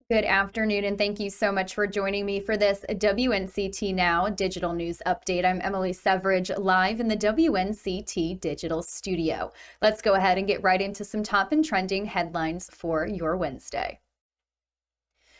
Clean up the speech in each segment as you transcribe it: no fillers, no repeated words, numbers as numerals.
Good afternoon, and thank you so much for joining me for this WNCT Now digital news update. I'm Emily Severidge, live in the WNCT digital studio. Let's go ahead and get right into some top and trending headlines for your Wednesday.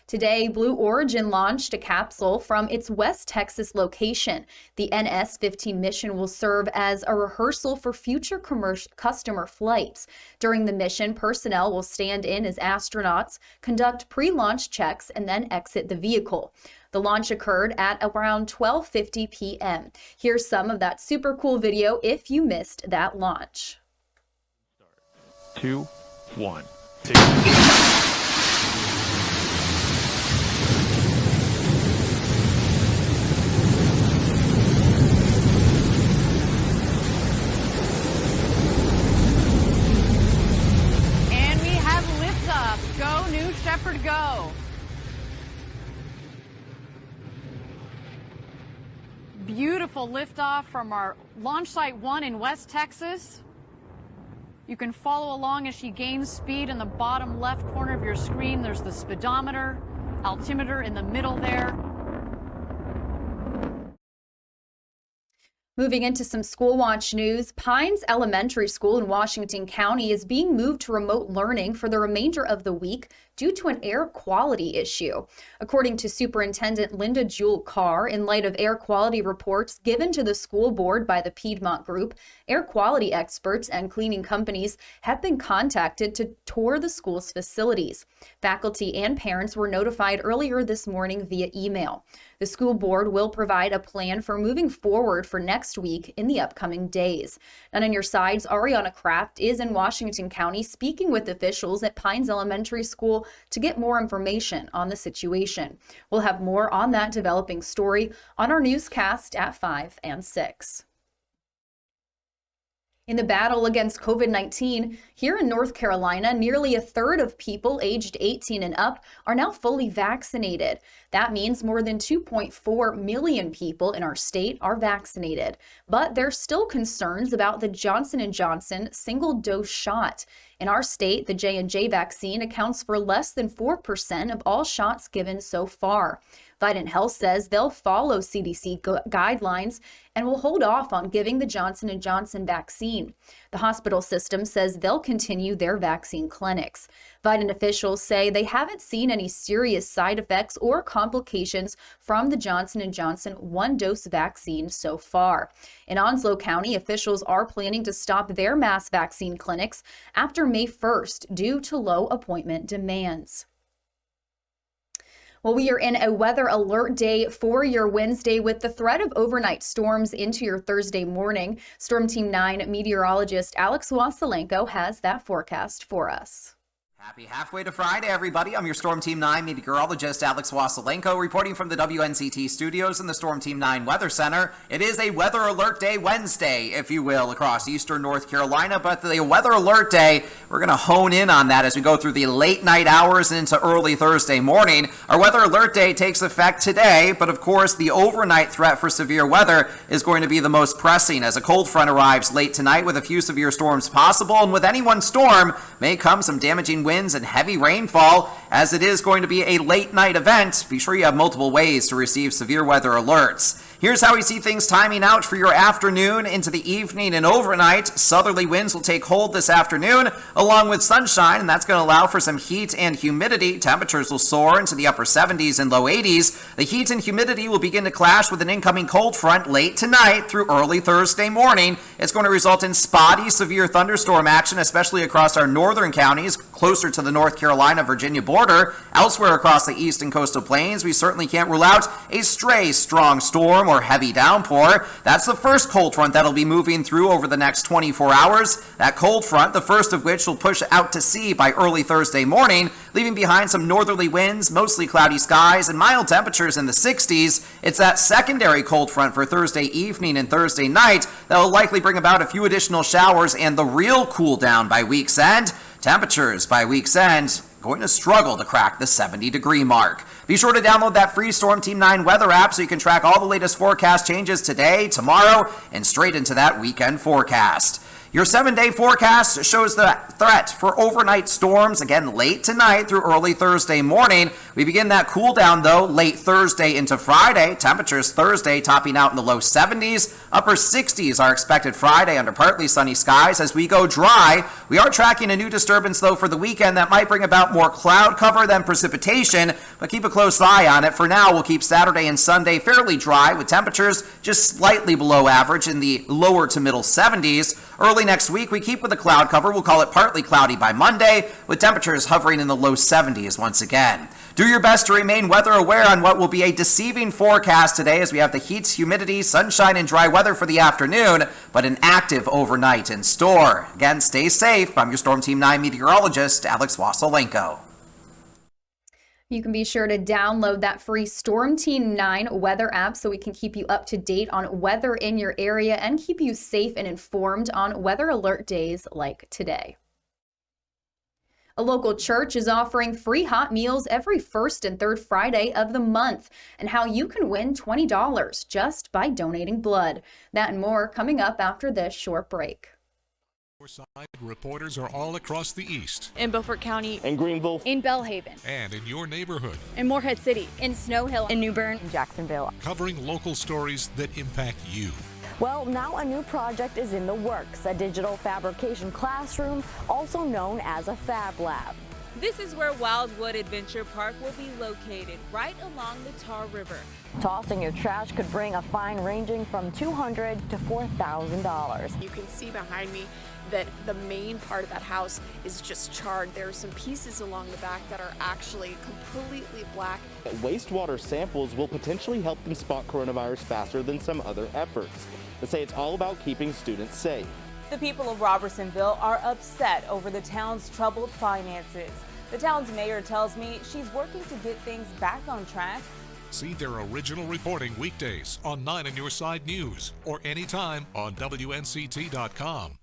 Today, Blue Origin launched a capsule from its West Texas location. The NS-15 mission will serve as a rehearsal for future customer flights. During the mission, personnel will stand in as astronauts, conduct pre-launch checks, and then exit the vehicle. The launch occurred at around 12:50 p.m. Here's some of that super cool video if you missed that launch. 2, 1, 2. Go, New Shepard, go. Beautiful liftoff from our launch site 1 in West Texas. You can follow along as she gains speed in the bottom left corner of your screen. There's the speedometer, altimeter in the middle there. Moving into some school watch news, Pines Elementary School in Washington County is being moved to remote learning for the remainder of the week due to an air quality issue. According to Superintendent Linda Jewell Carr, in light of air quality reports given to the school board by the Piedmont Group, air quality experts and cleaning companies have been contacted to tour the school's facilities. Faculty and parents were notified earlier this morning via email. The school board will provide a plan for moving forward for next week in the upcoming days. And on your sides, Ariana Kraft is in Washington County speaking with officials at Pines Elementary School to get more information on the situation. We'll have more on that developing story on our newscast at 5 and 6. In the battle against COVID-19, here in North Carolina, nearly a third of people aged 18 and up are now fully vaccinated. That means more than 2.4 million people in our state are vaccinated. But there's still concerns about the Johnson & Johnson single-dose shot. In our state, the J&J vaccine accounts for less than 4% of all shots given so far. Vidant Health says they'll follow CDC guidelines and will hold off on giving the Johnson & Johnson vaccine. The hospital system says they'll continue their vaccine clinics. Vidant officials say they haven't seen any serious side effects or complications from the Johnson & Johnson one-dose vaccine so far. In Onslow County, officials are planning to stop their mass vaccine clinics after May 1st due to low appointment demands. Well, we are in a weather alert day for your Wednesday with the threat of overnight storms into your Thursday morning. Storm Team 9 meteorologist Alex Wassilenko has that forecast for us. Happy halfway to Friday, everybody. I'm your Storm Team 9 meteorologist Alex Wassilenko reporting from the WNCT studios in the Storm Team 9 Weather Center. It is a weather alert day Wednesday, if you will, across eastern North Carolina, but the weather alert day, we're going to hone in on that as we go through the late night hours into early Thursday morning. Our weather alert day takes effect today, but of course the overnight threat for severe weather is going to be the most pressing as a cold front arrives late tonight with a few severe storms possible, and with any one storm may come some damaging winds and heavy rainfall, as it is going to be a late night event. Be sure you have multiple ways to receive severe weather alerts. Here's how we see things timing out for your afternoon into the evening and overnight. Southerly winds will take hold this afternoon along with sunshine, and that's going to allow for some heat and humidity. Temperatures will soar into the upper 70s and low 80s. The heat and humidity will begin to clash with an incoming cold front late tonight through early Thursday morning. It's going to result in spotty severe thunderstorm action, especially across our northern counties closer to the North Carolina-Virginia border. Elsewhere across the east and coastal plains, we certainly can't rule out a stray strong storm or heavy downpour. That's the first cold front that'll be moving through over the next 24 hours. That cold front, the first of which will push out to sea by early Thursday morning, leaving behind some northerly winds, mostly cloudy skies, and mild temperatures in the 60s. It's that secondary cold front for Thursday evening and Thursday night that will likely bring about a few additional showers and the real cool down by week's end. Temperatures by week's end going to struggle to crack the 70-degree mark. Be sure to download that free Storm Team 9 weather app so you can track all the latest forecast changes today, tomorrow, and straight into that weekend forecast. Your 7-day forecast shows the threat for overnight storms again late tonight through early Thursday morning. We begin that cool down though late Thursday into Friday. Temperatures Thursday topping out in the low 70s. Upper 60s are expected Friday under partly sunny skies as we go dry. We are tracking a new disturbance though for the weekend that might bring about more cloud cover than precipitation, but keep a close eye on it. For now, we'll keep Saturday and Sunday fairly dry with temperatures just slightly below average in the lower to middle 70s. Early next week, we keep with the cloud cover. We'll call it partly cloudy by Monday, with temperatures hovering in the low 70s once again. Do your best to remain weather aware on what will be a deceiving forecast today as we have the heat, humidity, sunshine, and dry weather for the afternoon, but an active overnight in store. Again, stay safe. I'm your Storm Team 9 meteorologist, Alex Wasolenko. You can be sure to download that free Storm Team 9 weather app so we can keep you up to date on weather in your area and keep you safe and informed on weather alert days like today. A local church is offering free hot meals every first and third Friday of the month, and how you can win $20 just by donating blood. That and more coming up after this short break. Reporters are all across the East. In Beaufort County. In Greenville. In Belhaven. And in your neighborhood. In Morehead City. In Snow Hill. In New Bern. In Jacksonville. Covering local stories that impact you. Well, now a new project is in the works, a digital fabrication classroom, also known as a Fab Lab. This is where Wildwood Adventure Park will be located, right along the Tar River. Tossing your trash could bring a fine ranging from $200 to $4,000. You can see behind me that the main part of that house is just charred. There are some pieces along the back that are actually completely black. Wastewater samples will potentially help them spot coronavirus faster than some other efforts. They say it's all about keeping students safe. The people of Robertsonville are upset over the town's troubled finances. The town's mayor tells me she's working to get things back on track. See their original reporting weekdays on 9 on Your Side News or anytime on WNCT.com.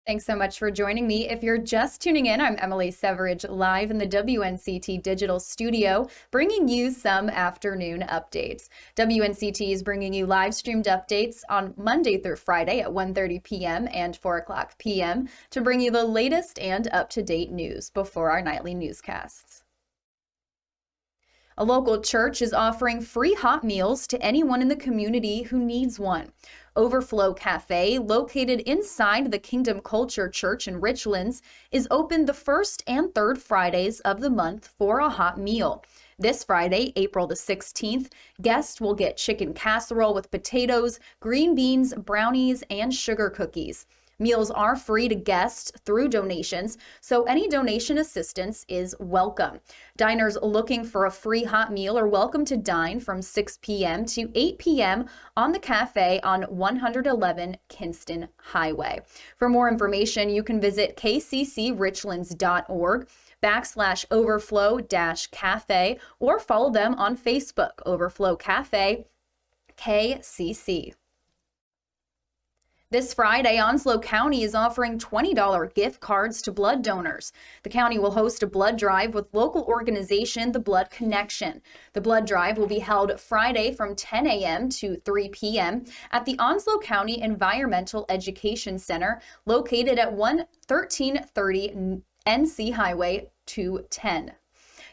Thanks so much for joining me. If you're just tuning in, I'm Emily Severage live in the WNCT digital studio, bringing you some afternoon updates. WNCT is bringing you live streamed updates on Monday through Friday at 1:30 p.m. and 4 o'clock p.m. to bring you the latest and up-to-date news before our nightly newscasts. A local church is offering free hot meals to anyone in the community who needs one. Overflow Cafe, located inside the Kingdom Culture Church in Richlands, is open the first and third Fridays of the month for a hot meal. This Friday, April the 16th, guests will get chicken casserole with potatoes, green beans, brownies, and sugar cookies. Meals are free to guests through donations, so any donation assistance is welcome. Diners looking for a free hot meal are welcome to dine from 6 p.m. to 8 p.m. on the cafe on 111 Kinston Highway. For more information, you can visit kccrichlands.org/overflow-cafe or follow them on Facebook, Overflow Cafe KCC. This Friday, Onslow County is offering $20 gift cards to blood donors. The county will host a blood drive with local organization The Blood Connection. The blood drive will be held Friday from 10 a.m. to 3 p.m. at the Onslow County Environmental Education Center, located at 1330 NC Highway 210.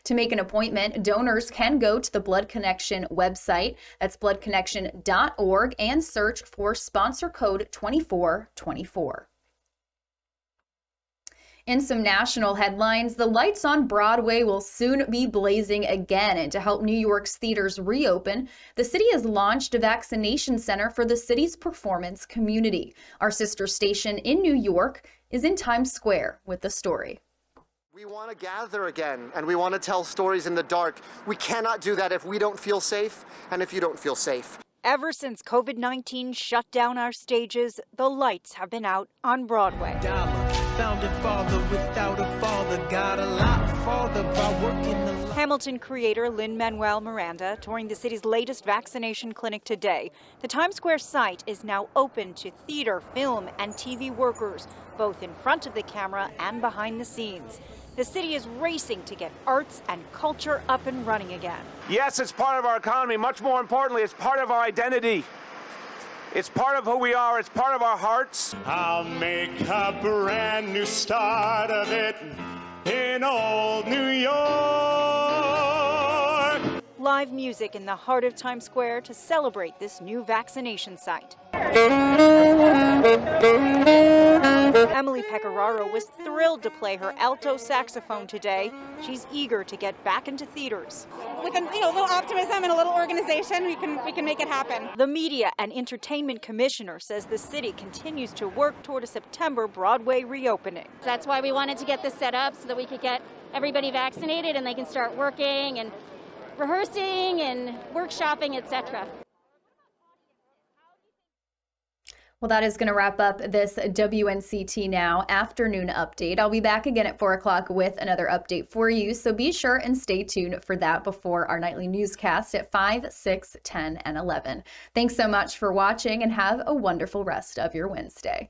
To make an appointment, donors can go to the Blood Connection website, that's bloodconnection.org, and search for sponsor code 2424. In some national headlines, the lights on Broadway will soon be blazing again, and to help New York's theaters reopen, the city has launched a vaccination center for the city's performance community. Our sister station in New York is in Times Square with the story. We want to gather again, and we want to tell stories in the dark. We cannot do that if we don't feel safe, and if you don't feel safe. Ever since COVID-19 shut down our stages, the lights have been out on Broadway. Hamilton creator Lin-Manuel Miranda touring the city's latest vaccination clinic today. The Times Square site is now open to theater, film, and TV workers, both in front of the camera and behind the scenes. The city is racing to get arts and culture up and running again. Yes, it's part of our economy. Much more importantly, it's part of our identity. It's part of who we are. It's part of our hearts. I'll make a brand new start of it in old New York. Live music in the heart of Times Square to celebrate this new vaccination site. Emily Pecoraro was thrilled to play her alto saxophone today. She's eager to get back into theaters. With a little optimism and a little organization, we can make it happen. The Media and Entertainment Commissioner says the city continues to work toward a September Broadway reopening. That's why we wanted to get this set up so that we could get everybody vaccinated and they can start working and rehearsing and workshopping, etc. Well, that is going to wrap up this WNCT Now afternoon update. I'll be back again at 4 o'clock with another update for you, so be sure and stay tuned for that before our nightly newscast at 5, 6, 10, and 11. Thanks so much for watching and have a wonderful rest of your Wednesday.